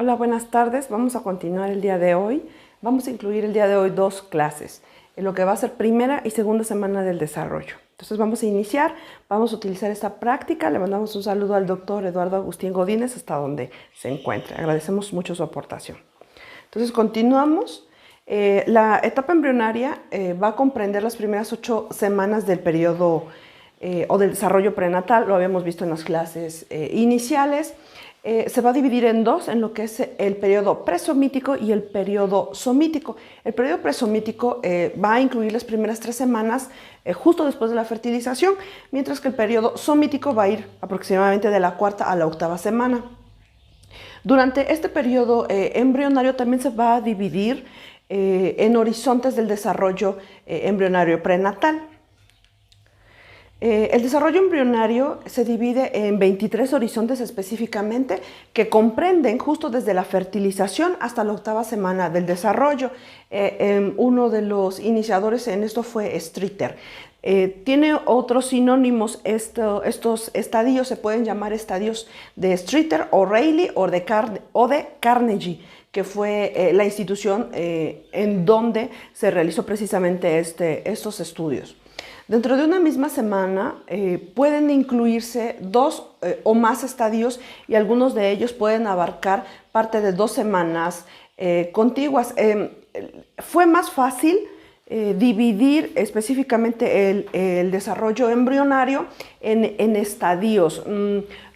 Hola, buenas tardes. Vamos a continuar el día de hoy. Vamos a incluir el día de hoy dos clases, en lo que va a ser primera y segunda semana del desarrollo. Entonces vamos a iniciar, vamos a utilizar esta práctica. Le mandamos un saludo al doctor Eduardo Agustín Godínez hasta donde se encuentre. Agradecemos mucho su aportación. Entonces continuamos. La etapa embrionaria va a comprender las primeras 8 semanas del periodo o del desarrollo prenatal. Lo habíamos visto en las clases iniciales. Se va a dividir en dos, en lo que es el periodo presomítico y el periodo somítico. El periodo presomítico va a incluir las primeras 3 semanas justo después de la fertilización, mientras que el periodo somítico va a ir aproximadamente de la 4ª a la 8ª semana. Durante este periodo embrionario también se va a dividir en horizontes del desarrollo embrionario prenatal. El desarrollo embrionario se divide en 23 horizontes específicamente que comprenden justo desde la fertilización hasta la 8ª semana del desarrollo. Uno de los iniciadores en esto fue Streeter. Tiene otros sinónimos. Estos estadios se pueden llamar estadios de Streeter o Rayleigh o de Carnegie, que fue la institución en donde se realizó precisamente estos estudios. Dentro de una misma semana pueden incluirse 2 o más estadios y algunos de ellos pueden abarcar parte de 2 semanas contiguas. Fue más fácil dividir específicamente el desarrollo embrionario en estadios.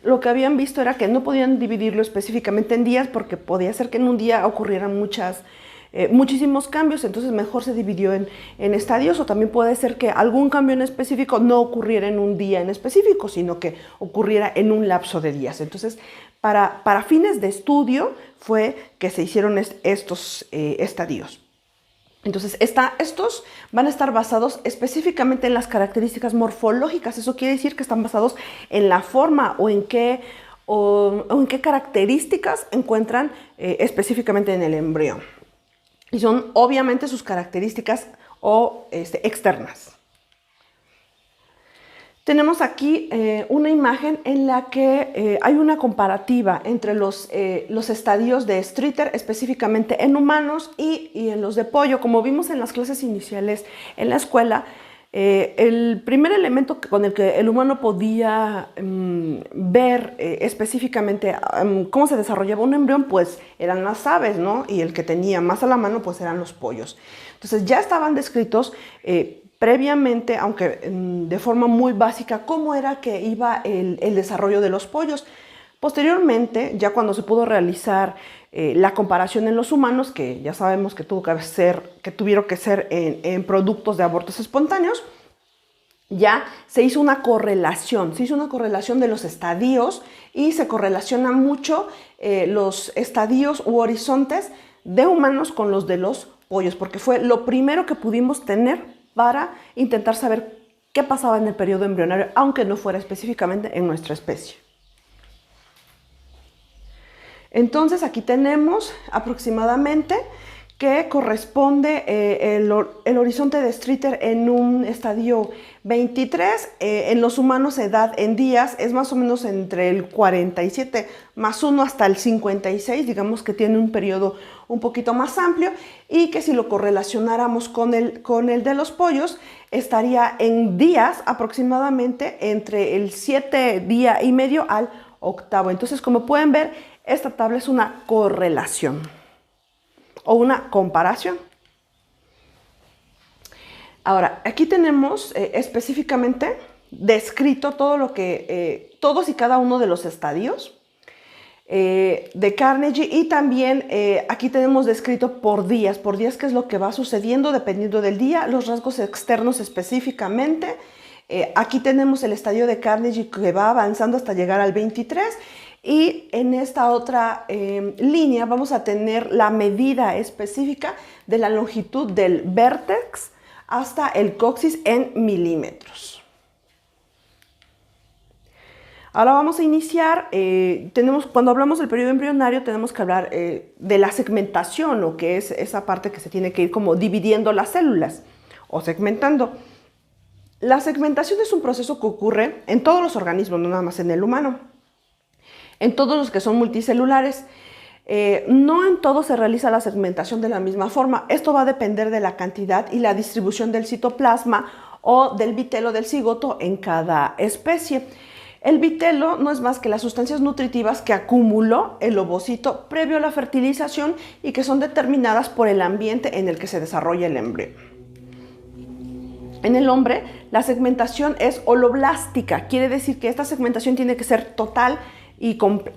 Lo que habían visto era que no podían dividirlo específicamente en días porque podía ser que en un día ocurrieran muchísimos cambios, entonces mejor se dividió en estadios, o también puede ser que algún cambio en específico no ocurriera en un día en específico, sino que ocurriera en un lapso de días. Entonces, para fines de estudio fue que se hicieron estos estadios. Entonces, estos van a estar basados específicamente en las características morfológicas. Eso quiere decir que están basados en la forma o en qué características encuentran específicamente en el embrión. Y son obviamente sus características externas. Tenemos aquí una imagen en la que hay una comparativa entre los estadios de Streeter, específicamente en humanos y en los de pollo. Como vimos en las clases iniciales en la escuela, el primer elemento con el que el humano podía ver específicamente cómo se desarrollaba un embrión, pues eran las aves, ¿no? Y el que tenía más a la mano, pues eran los pollos. Entonces ya estaban descritos previamente, aunque de forma muy básica, cómo era que iba el desarrollo de los pollos. Posteriormente, ya cuando se pudo realizar la comparación en los humanos, que ya sabemos que tuvieron que ser en productos de abortos espontáneos, ya se hizo una correlación de los estadios y se correlaciona mucho los estadios u horizontes de humanos con los de los pollos, porque fue lo primero que pudimos tener para intentar saber qué pasaba en el periodo embrionario, aunque no fuera específicamente en nuestra especie. Entonces aquí tenemos aproximadamente que corresponde el horizonte de Streeter en un estadio 23, en los humanos edad en días es más o menos entre el 47 más 1 hasta el 56, digamos que tiene un periodo un poquito más amplio, y que si lo correlacionáramos con el de los pollos, estaría en días aproximadamente entre el 7 día y medio al 8º. Entonces, como pueden ver, esta tabla es una correlación o una comparación. Ahora, aquí tenemos específicamente descrito todos y cada uno de los estadios de Carnegie, y también aquí tenemos descrito por días qué es lo que va sucediendo dependiendo del día, los rasgos externos específicamente. Aquí tenemos el estadio de Carnegie que va avanzando hasta llegar al 23, y en esta otra línea vamos a tener la medida específica de la longitud del vértex hasta el coxis en milímetros. Ahora vamos a iniciar. Cuando hablamos del periodo embrionario tenemos que hablar de la segmentación, o que es esa parte que se tiene que ir como dividiendo las células o segmentando. La segmentación es un proceso que ocurre en todos los organismos, no nada más en el humano. En todos los que son multicelulares. No en todo se realiza la segmentación de la misma forma. Esto va a depender de la cantidad y la distribución del citoplasma o del vitelo del cigoto en cada especie. El vitelo no es más que las sustancias nutritivas que acumuló el ovocito previo a la fertilización y que son determinadas por el ambiente en el que se desarrolla el embrión. En el hombre, la segmentación es holoblástica, quiere decir que esta segmentación tiene que ser total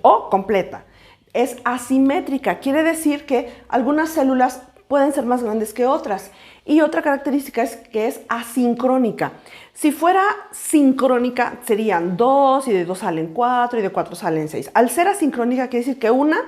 o completa. Es asimétrica, quiere decir que algunas células pueden ser más grandes que otras. Y otra característica es que es asincrónica. Si fuera sincrónica, serían 2, y de 2 salen 4, y de 4 salen 6. Al ser asincrónica, quiere decir que una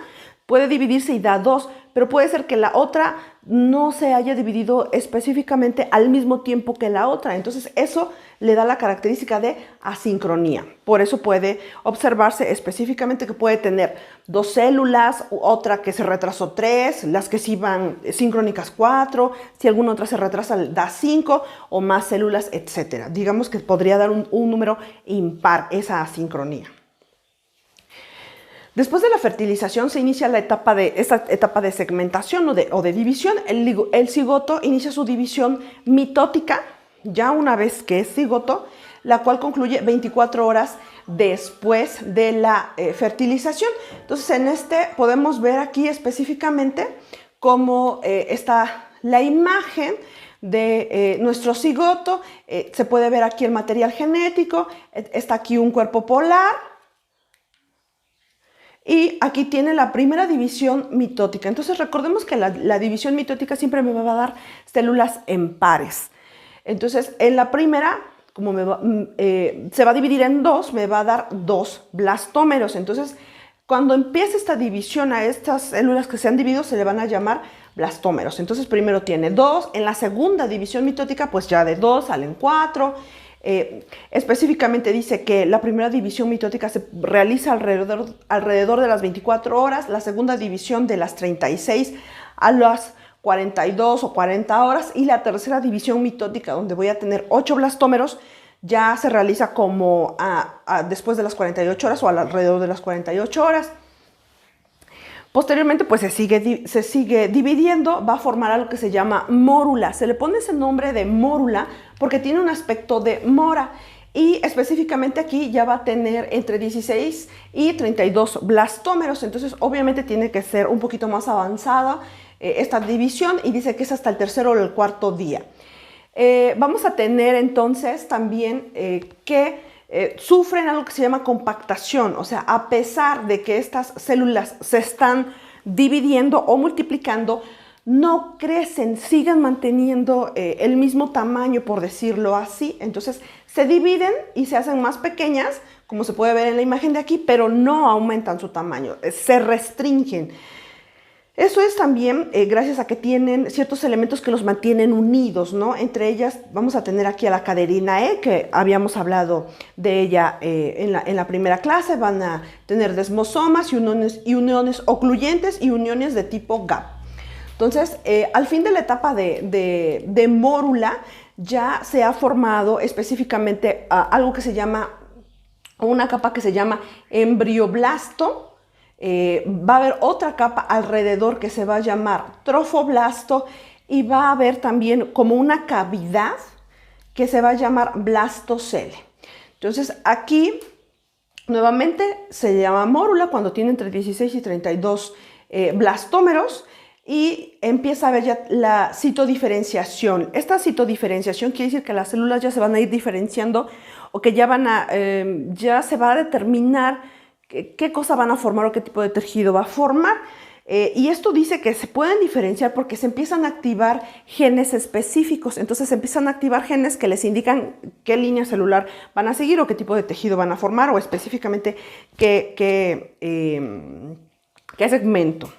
puede dividirse y da 2, pero puede ser que la otra no se haya dividido específicamente al mismo tiempo que la otra. Entonces eso le da la característica de asincronía. Por eso puede observarse específicamente que puede tener 2 células, otra que se retrasó 3, las que sí van sincrónicas 4, si alguna otra se retrasa da 5 o más células, etc. Digamos que podría dar un número impar esa asincronía. Después de la fertilización se inicia esta etapa de segmentación o de división. El cigoto inicia su división mitótica, ya una vez que es cigoto, la cual concluye 24 horas después de la fertilización. Entonces en podemos ver aquí específicamente cómo está la imagen de nuestro cigoto. Se puede ver aquí el material genético, está aquí un cuerpo polar. Y aquí tiene la primera división mitótica. Entonces recordemos que la división mitótica siempre me va a dar células en pares. Entonces en la primera, como se va a dividir en 2, me va a dar 2 blastómeros. Entonces cuando empiece esta división a estas células que se han dividido se le van a llamar blastómeros. Entonces primero tiene 2, en la segunda división mitótica pues ya de 2 salen 4. Específicamente dice que la primera división mitótica se realiza alrededor de las 24 horas, la segunda división de las 36 a las 42 o 40 horas y la tercera división mitótica, donde voy a tener 8 blastómeros, ya se realiza como después de las 48 horas o alrededor de las 48 horas. Posteriormente pues se sigue dividiendo, va a formar algo que se llama mórula. Se le pone ese nombre de mórula porque tiene un aspecto de mora y específicamente aquí ya va a tener entre 16 y 32 blastómeros. Entonces obviamente tiene que ser un poquito más avanzada esta división y dice que es hasta el tercero o el cuarto día. Vamos a tener entonces también sufren algo que se llama compactación, o sea, a pesar de que estas células se están dividiendo o multiplicando, no crecen, siguen manteniendo el mismo tamaño, por decirlo así. Entonces se dividen y se hacen más pequeñas, como se puede ver en la imagen de aquí, pero no aumentan su tamaño, se restringen. Eso es también gracias a que tienen ciertos elementos que los mantienen unidos, ¿no? Entre ellas vamos a tener aquí a la caderina E, que habíamos hablado de ella en la primera clase. Van a tener desmosomas y uniones ocluyentes y uniones de tipo gap. Entonces, al fin de la etapa de mórula ya se ha formado específicamente algo que se llama, una capa que se llama embrioblasto. Va a haber otra capa alrededor que se va a llamar trofoblasto y va a haber también como una cavidad que se va a llamar blastocele. Entonces aquí nuevamente se llama mórula cuando tiene entre 16 y 32 blastómeros y empieza a haber ya la citodiferenciación. Esta citodiferenciación quiere decir que las células ya se van a ir diferenciando o que ya se va a determinar qué cosa van a formar o qué tipo de tejido va a formar. Y esto dice que se pueden diferenciar porque se empiezan a activar genes específicos. Entonces se empiezan a activar genes que les indican qué línea celular van a seguir o qué tipo de tejido van a formar o específicamente qué segmento.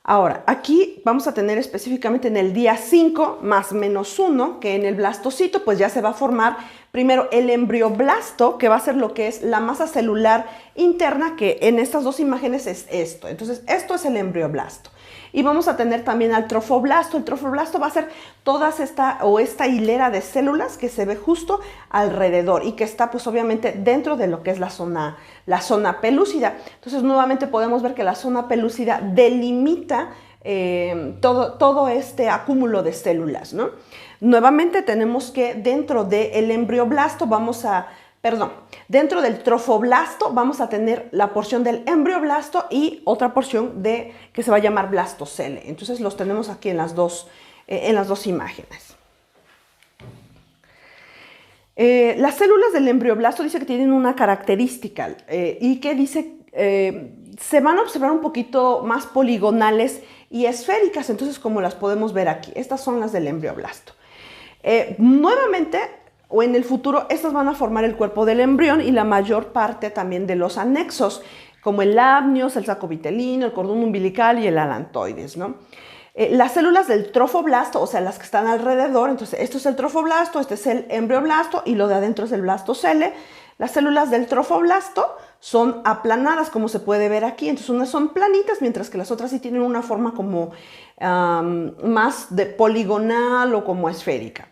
Ahora, aquí vamos a tener específicamente en el día 5 más menos 1, que en el blastocito pues ya se va a formar primero el embrioblasto, que va a ser lo que es la masa celular interna, que en estas dos imágenes es esto. Entonces, esto es el embrioblasto. Y vamos a tener también al trofoblasto. El trofoblasto va a ser toda esta hilera de células que se ve justo alrededor y que está pues obviamente dentro de lo que es la zona pelúcida. Entonces nuevamente podemos ver que la zona pelúcida delimita todo este acúmulo de células, ¿no? Nuevamente tenemos que dentro del embrioblasto dentro del trofoblasto vamos a tener la porción del embrioblasto y otra porción que se va a llamar blastocele. Entonces los tenemos aquí en las dos imágenes. Las células del embrioblasto dice que tienen una característica y que dice se van a observar un poquito más poligonales y esféricas, entonces como las podemos ver aquí. Estas son las del embrioblasto. Nuevamente, o en el futuro, estas van a formar el cuerpo del embrión y la mayor parte también de los anexos, como el amnios, el saco vitelino, el cordón umbilical y el alantoides, ¿no? Las células del trofoblasto, o sea, las que están alrededor, entonces esto es el trofoblasto, este es el embrioblasto y lo de adentro es el blastocele. Las células del trofoblasto son aplanadas, como se puede ver aquí, entonces unas son planitas, mientras que las otras sí tienen una forma como más de poligonal o como esférica.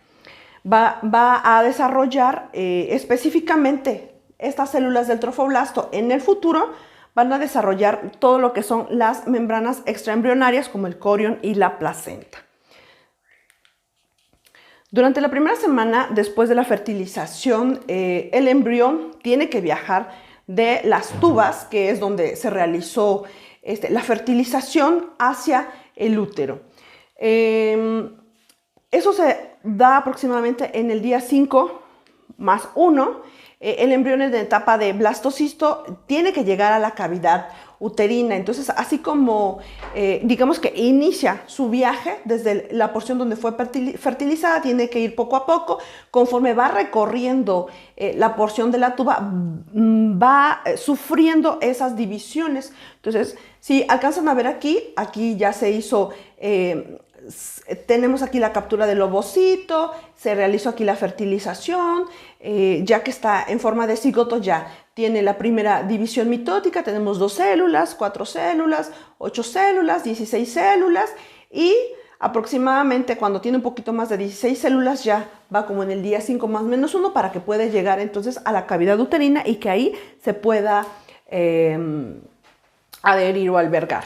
Va a desarrollar específicamente estas células del trofoblasto en el futuro, van a desarrollar todo lo que son las membranas extraembrionarias como el corión y la placenta. Durante la primera semana después de la fertilización, el embrión tiene que viajar de las tubas, que es donde se realizó la fertilización, hacia el útero. Eso se da aproximadamente en el día 5 más 1. El embrión en etapa de blastocisto tiene que llegar a la cavidad uterina. Entonces, así como digamos que inicia su viaje desde la porción donde fue fertilizada, tiene que ir poco a poco. Conforme va recorriendo la porción de la tuba, va sufriendo esas divisiones. Entonces, si alcanzan a ver aquí ya se hizo... tenemos aquí la captura del ovocito, se realizó aquí la fertilización, ya que está en forma de cigoto ya tiene la primera división mitótica, tenemos 2 células, 4 células, 8 células, 16 células y aproximadamente cuando tiene un poquito más de 16 células ya va como en el día 5 más menos 1 para que pueda llegar entonces a la cavidad uterina y que ahí se pueda adherir o albergar.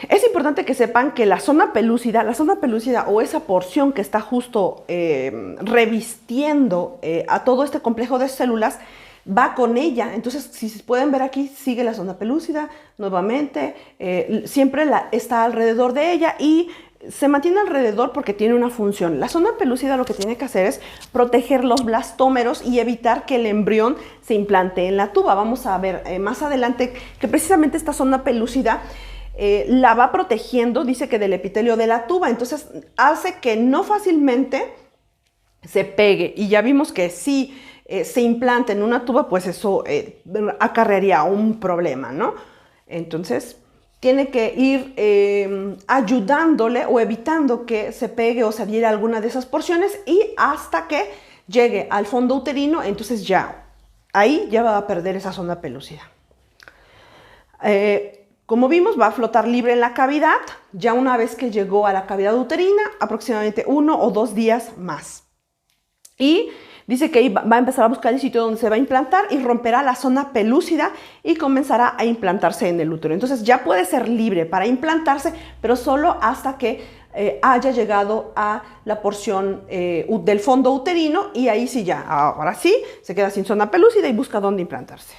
Es importante que sepan que la zona pelúcida o esa porción que está justo revistiendo a todo este complejo de células va con ella. Entonces, si pueden ver aquí, sigue la zona pelúcida nuevamente, siempre está alrededor de ella y se mantiene alrededor porque tiene una función. La zona pelúcida lo que tiene que hacer es proteger los blastómeros y evitar que el embrión se implante en la tuba. Vamos a ver más adelante que precisamente esta zona pelúcida la va protegiendo, dice que del epitelio de la tuba, entonces hace que no fácilmente se pegue y ya vimos que si se implanta en una tuba, pues eso acarrearía un problema, ¿no? Entonces tiene que ir ayudándole o evitando que se pegue o se adhiera a alguna de esas porciones y hasta que llegue al fondo uterino, entonces ahí ya va a perder esa zona pelúcida. Como vimos, va a flotar libre en la cavidad, ya una vez que llegó a la cavidad uterina, aproximadamente 1 o 2 días más. Y dice que va a empezar a buscar el sitio donde se va a implantar y romperá la zona pelúcida y comenzará a implantarse en el útero. Entonces ya puede ser libre para implantarse, pero solo hasta que haya llegado a la porción del fondo uterino y ahí sí ahora sí, se queda sin zona pelúcida y busca dónde implantarse.